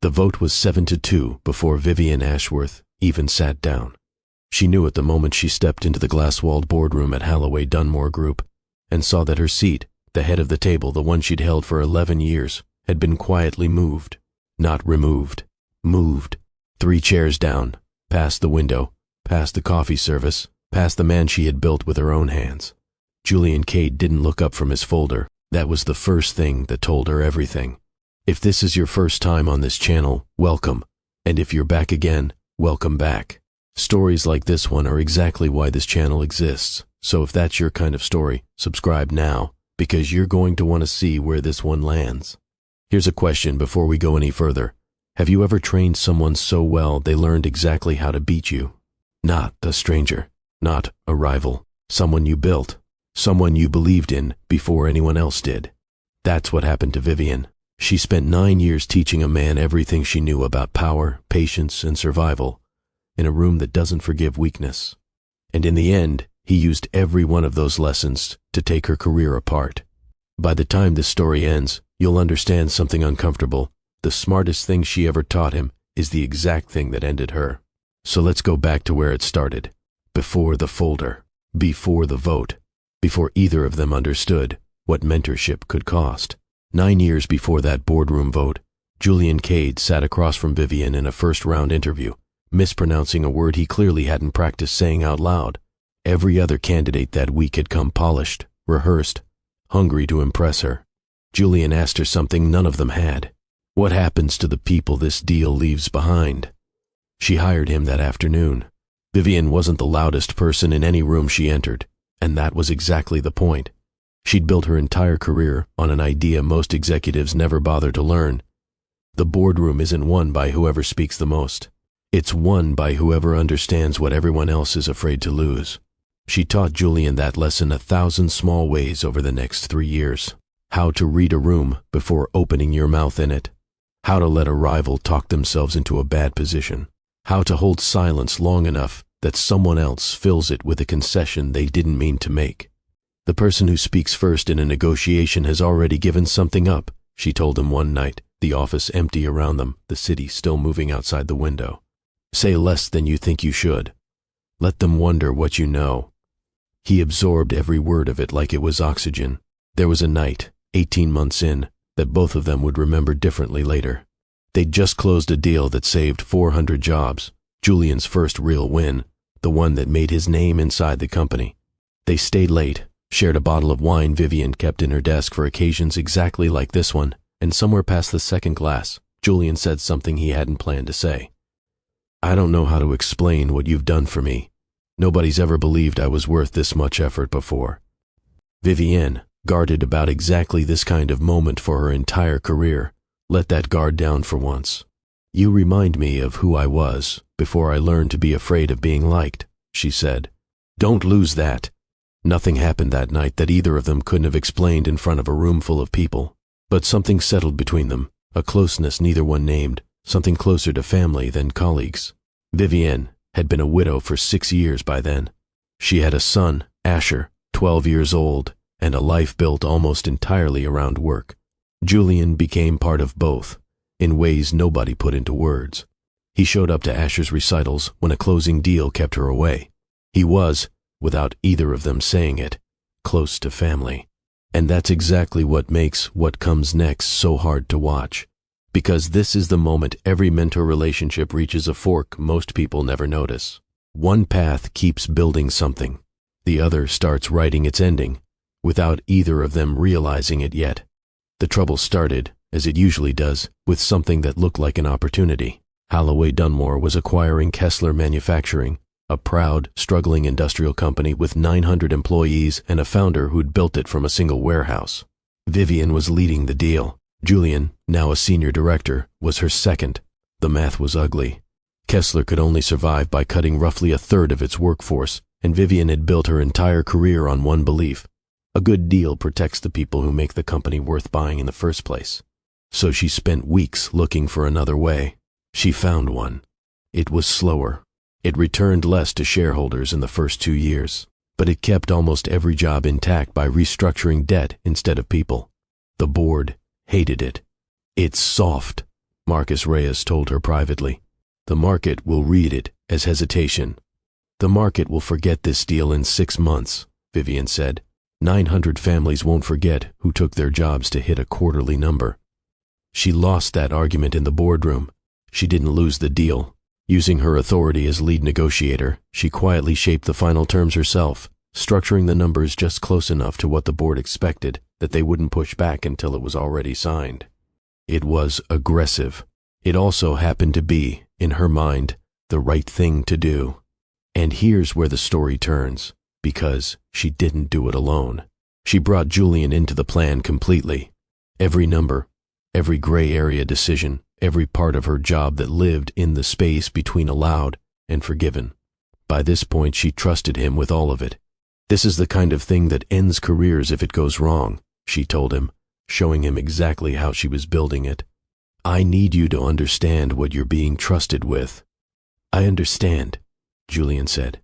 The vote was 7-2 before Vivienne Ashworth even sat down. She knew it the moment she stepped into the glass-walled boardroom at Holloway Dunmore Group and saw that her seat, the head of the table, the one she'd held for 11 years, had been quietly moved. Not removed. Moved. 3 chairs down, past the window, past the coffee service, past the man she had built with her own hands. Julian Kade didn't look up from his folder. That was the first thing that told her everything. If this is your first time on this channel, welcome. And if you're back again, welcome back. Stories like this one are exactly why this channel exists. So if that's your kind of story, subscribe now, because you're going to want to see where this one lands. Here's a question before we go any further. Have you ever trained someone so well they learned exactly how to beat you? Not a stranger, not a rival, someone you built, someone you believed in before anyone else did. That's what happened to Vivienne. She spent 9 years teaching a man everything she knew about power, patience, and survival, in a room that doesn't forgive weakness. And in the end, he used every one of those lessons to take her career apart. By the time this story ends, you'll understand something uncomfortable. The smartest thing she ever taught him is the exact thing that ended her. So let's go back to where it started. Before the folder. Before the vote. Before either of them understood what mentorship could cost. 9 years before that boardroom vote, Julian Kade sat across from Vivienne in a first-round interview, mispronouncing a word he clearly hadn't practiced saying out loud. Every other candidate that week had come polished, rehearsed, hungry to impress her. Julian asked her something none of them had. What happens to the people this deal leaves behind? She hired him that afternoon. Vivienne wasn't the loudest person in any room she entered, and that was exactly the point. She'd built her entire career on an idea most executives never bother to learn. The boardroom isn't won by whoever speaks the most. It's won by whoever understands what everyone else is afraid to lose. She taught Julian that lesson 1,000 small ways over the next 3 years. How to read a room before opening your mouth in it. How to let a rival talk themselves into a bad position. How to hold silence long enough that someone else fills it with a concession they didn't mean to make. The person who speaks first in a negotiation has already given something up, she told him one night, the office empty around them, the city still moving outside the window. Say less than you think you should. Let them wonder what you know. He absorbed every word of it like it was oxygen. There was a night, 18 months in, that both of them would remember differently later. They'd just closed a deal that saved 400 jobs, Julian's first real win, the one that made his name inside the company. They stayed late, shared a bottle of wine Vivienne kept in her desk for occasions exactly like this one, and somewhere past the second glass, Julian said something he hadn't planned to say. I don't know how to explain what you've done for me. Nobody's ever believed I was worth this much effort before. Vivienne, guarded about exactly this kind of moment for her entire career, let that guard down for once. You remind me of who I was before I learned to be afraid of being liked, she said. Don't lose that. Nothing happened that night that either of them couldn't have explained in front of a room full of people, but something settled between them, a closeness neither one named, something closer to family than colleagues. Vivienne had been a widow for 6 years by then. She had a son, Asher, 12 years old, and a life built almost entirely around work. Julian became part of both, in ways nobody put into words. He showed up to Asher's recitals when a closing deal kept her away. He was, without either of them saying it, close to family. And that's exactly what makes what comes next so hard to watch. Because this is the moment every mentor relationship reaches a fork most people never notice. One path keeps building something. The other starts writing its ending, without either of them realizing it yet. The trouble started, as it usually does, with something that looked like an opportunity. Holloway Dunmore was acquiring Kessler Manufacturing, a proud, struggling industrial company with 900 employees and a founder who'd built it from a single warehouse. Vivienne was leading the deal. Julian, now a senior director, was her second. The math was ugly. Kessler could only survive by cutting roughly a third of its workforce, and Vivienne had built her entire career on one belief. A good deal protects the people who make the company worth buying in the first place. So she spent weeks looking for another way. She found one. It was slower. It returned less to shareholders in the first 2 years, but it kept almost every job intact by restructuring debt instead of people. The board hated it. It's soft. Marcus Reyes told her privately. The market will read it as hesitation. The market will forget this deal in 6 months, Vivienne said. 900 families won't forget who took their jobs to hit a quarterly number. She lost that argument in the boardroom. She didn't lose the deal. Using her authority as lead negotiator, she quietly shaped the final terms herself, structuring the numbers just close enough to what the board expected that they wouldn't push back until it was already signed. It was aggressive. It also happened to be, in her mind, the right thing to do. And here's where the story turns, because she didn't do it alone. She brought Julian into the plan completely. Every number, every gray area decision, every part of her job that lived in the space between allowed and forgiven. By this point, she trusted him with all of it. This is the kind of thing that ends careers if it goes wrong, she told him, showing him exactly how she was building it. I need you to understand what you're being trusted with. I understand, Julian said.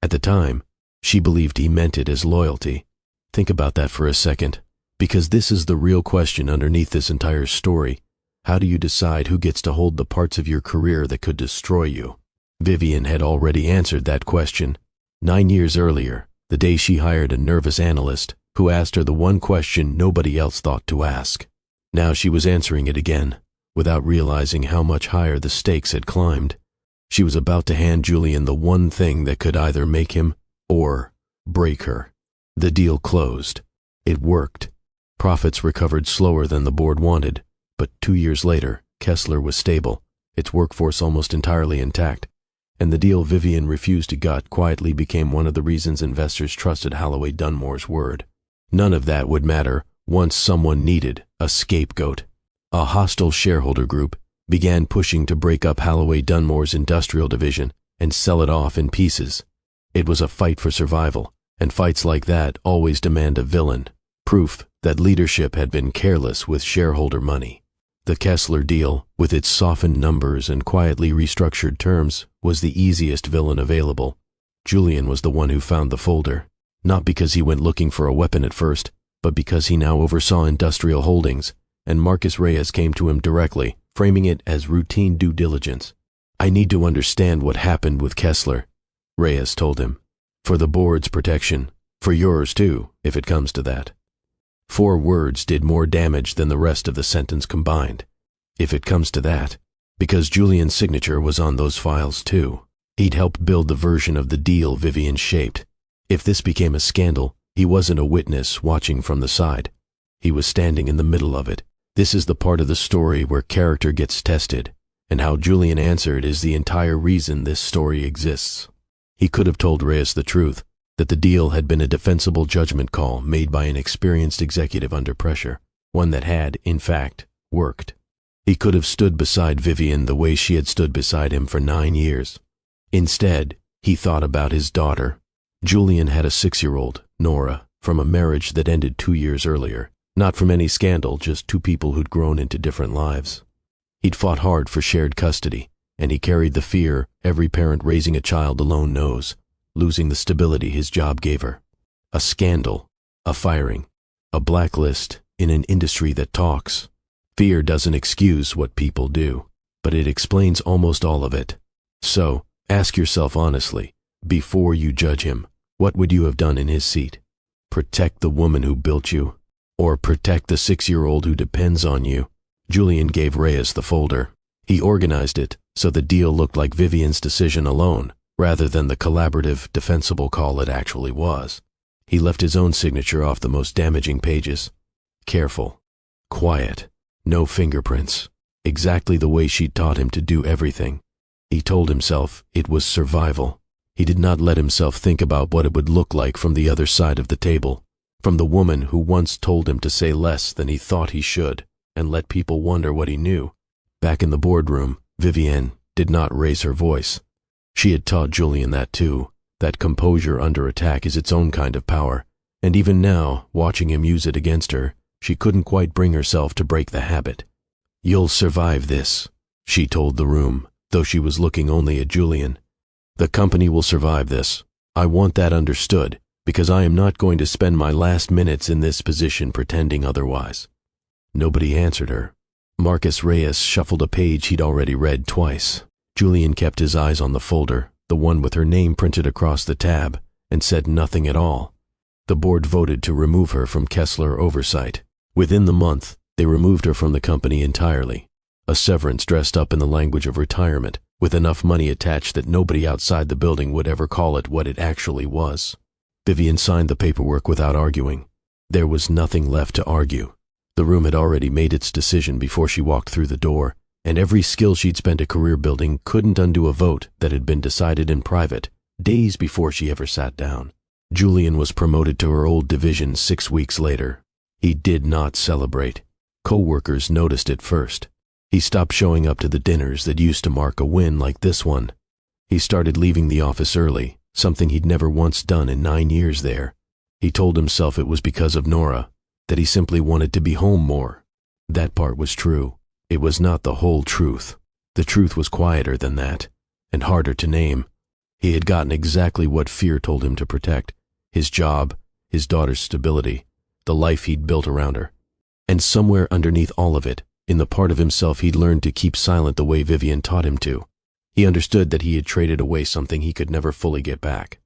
At the time, she believed he meant it as loyalty. Think about that for a second, because this is the real question underneath this entire story. How do you decide who gets to hold the parts of your career that could destroy you? Vivienne had already answered that question 9 years earlier, the day she hired a nervous analyst who asked her the one question nobody else thought to ask. Now she was answering it again, without realizing how much higher the stakes had climbed. She was about to hand Julian the one thing that could either make him or break her. The deal closed. It worked. Profits recovered slower than the board wanted, but 2 years later, Kessler was stable, its workforce almost entirely intact, and the deal Vivienne refused to gut quietly became one of the reasons investors trusted Halliway Dunmore's word. None of that would matter once someone needed a scapegoat. A hostile shareholder group began pushing to break up Halliway Dunmore's industrial division and sell it off in pieces. It was a fight for survival, and fights like that always demand a villain, proof that leadership had been careless with shareholder money. The Kessler deal, with its softened numbers and quietly restructured terms, was the easiest villain available. Julian was the one who found the folder, not because he went looking for a weapon at first, but because he now oversaw industrial holdings, and Marcus Reyes came to him directly, framing it as routine due diligence. I need to understand what happened with Kessler, Reyes told him. For the board's protection, for yours too, if it comes to that. 4 words did more damage than the rest of the sentence combined. If it comes to that, because Julian's signature was on those files too. He'd helped build the version of the deal Vivienne shaped. If this became a scandal, he wasn't a witness watching from the side. He was standing in the middle of it. This is the part of the story where character gets tested, and how Julian answered is the entire reason this story exists. He could have told Reyes the truth, that the deal had been a defensible judgment call made by an experienced executive under pressure, one that had, in fact, worked. He could have stood beside Vivienne the way she had stood beside him for 9 years. Instead, he thought about his daughter. Julian had a 6-year-old, Nora, from a marriage that ended 2 years earlier. Not from any scandal, just 2 people who'd grown into different lives. He'd fought hard for shared custody, and he carried the fear every parent raising a child alone knows, losing the stability his job gave her. A scandal, a firing, a blacklist in an industry that talks. Fear doesn't excuse what people do, but it explains almost all of it. So, ask yourself honestly, before you judge him, what would you have done in his seat? Protect the woman who built you? Or protect the 6-year-old who depends on you? Julian gave Reyes the folder. He organized it so the deal looked like Vivienne's decision alone, rather than the collaborative, defensible call it actually was. He left his own signature off the most damaging pages. Careful, quiet, no fingerprints, exactly the way she'd taught him to do everything. He told himself it was survival. He did not let himself think about what it would look like from the other side of the table, from the woman who once told him to say less than he thought he should and let people wonder what he knew. Back in the boardroom, Vivienne did not raise her voice. She had taught Julian that too, that composure under attack is its own kind of power, and even now, watching him use it against her, she couldn't quite bring herself to break the habit. You'll survive this, she told the room, though she was looking only at Julian. The company will survive this. I want that understood, because I am not going to spend my last minutes in this position pretending otherwise. Nobody answered her. Marcus Reyes shuffled a page he'd already read twice. Julian kept his eyes on the folder, the one with her name printed across the tab, and said nothing at all. The board voted to remove her from Kessler oversight. Within the month, they removed her from the company entirely. A severance dressed up in the language of retirement, with enough money attached that nobody outside the building would ever call it what it actually was. Vivienne signed the paperwork without arguing. There was nothing left to argue. The room had already made its decision before she walked through the door, and every skill she'd spent a career building couldn't undo a vote that had been decided in private, days before she ever sat down. Julian was promoted to her old division 6 weeks later. He did not celebrate. Co-workers noticed it first. He stopped showing up to the dinners that used to mark a win like this one. He started leaving the office early, something he'd never once done in 9 years there. He told himself it was because of Nora, that he simply wanted to be home more. That part was true. It was not the whole truth. The truth was quieter than that, and harder to name. He had gotten exactly what fear told him to protect: his job, his daughter's stability, the life he'd built around her. And somewhere underneath all of it, in the part of himself he'd learned to keep silent the way Vivienne taught him to, he understood that he had traded away something he could never fully get back.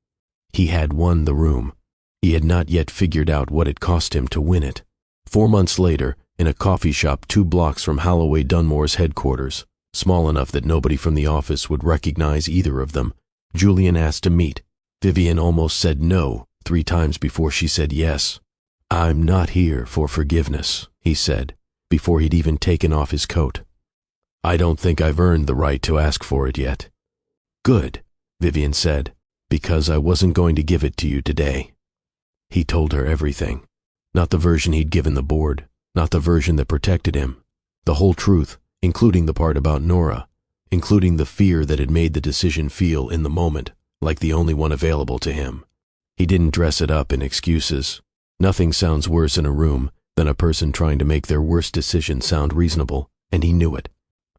He had won the room. He had not yet figured out what it cost him to win it. 4 months later, in a coffee shop 2 blocks from Holloway Dunmore's headquarters, small enough that nobody from the office would recognize either of them, Julian asked to meet. Vivienne almost said no 3 times before she said yes. "I'm not here for forgiveness," he said, before he'd even taken off his coat. "I don't think I've earned the right to ask for it yet." "Good," Vivienne said, "because I wasn't going to give it to you today." He told her everything. Not the version he'd given the board, not the version that protected him. The whole truth, including the part about Nora, including the fear that had made the decision feel, in the moment, like the only one available to him. He didn't dress it up in excuses. Nothing sounds worse in a room than a person trying to make their worst decision sound reasonable, and he knew it.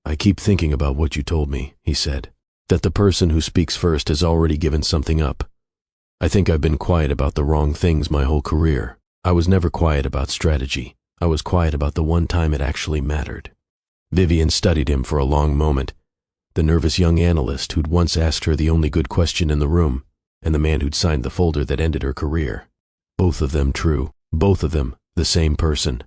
"I keep thinking about what you told me," he said, "that the person who speaks first has already given something up. I think I've been quiet about the wrong things my whole career. I was never quiet about strategy. I was quiet about the one time it actually mattered." Vivienne studied him for a long moment. The nervous young analyst who'd once asked her the only good question in the room, and the man who'd signed the folder that ended her career. Both of them true. Both of them the same person.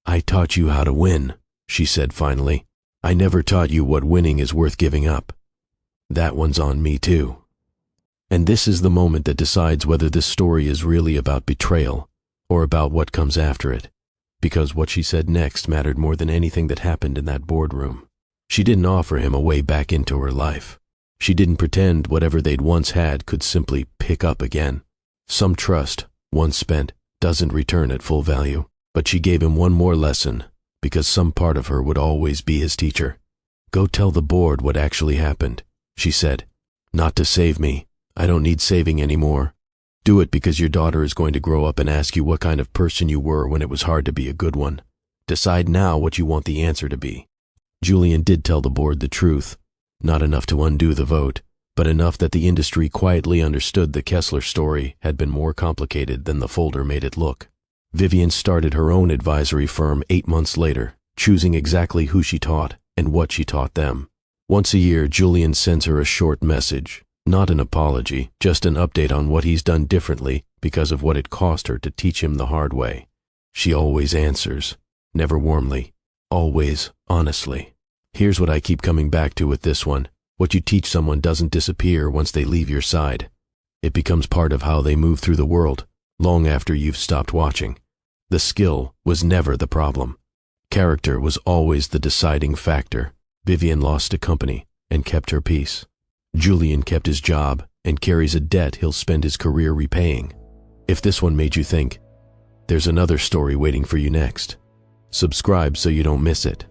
"I taught you how to win," she said finally. "I never taught you what winning is worth giving up. That one's on me too." And this is the moment that decides whether this story is really about betrayal or about what comes after it, because what she said next mattered more than anything that happened in that boardroom. She didn't offer him a way back into her life. She didn't pretend whatever they'd once had could simply pick up again. Some trust, once spent, doesn't return at full value, but she gave him one more lesson, because some part of her would always be his teacher. "Go tell the board what actually happened," she said. "Not to save me. I don't need saving anymore. Do it because your daughter is going to grow up and ask you what kind of person you were when it was hard to be a good one. Decide now what you want the answer to be." Julian did tell the board the truth, not enough to undo the vote, but enough that the industry quietly understood the Kessler story had been more complicated than the folder made it look. Vivienne started her own advisory firm 8 months later, choosing exactly who she taught and what she taught them. Once a year, Julian sends her a short message. Not an apology, just an update on what he's done differently because of what it cost her to teach him the hard way. She always answers, never warmly, always honestly. "Here's what I keep coming back to with this one. What you teach someone doesn't disappear once they leave your side. It becomes part of how they move through the world, long after you've stopped watching. The skill was never the problem. Character was always the deciding factor." Vivienne lost a company and kept her peace. Julian kept his job and carries a debt he'll spend his career repaying. If this one made you think, there's another story waiting for you next. Subscribe so you don't miss it.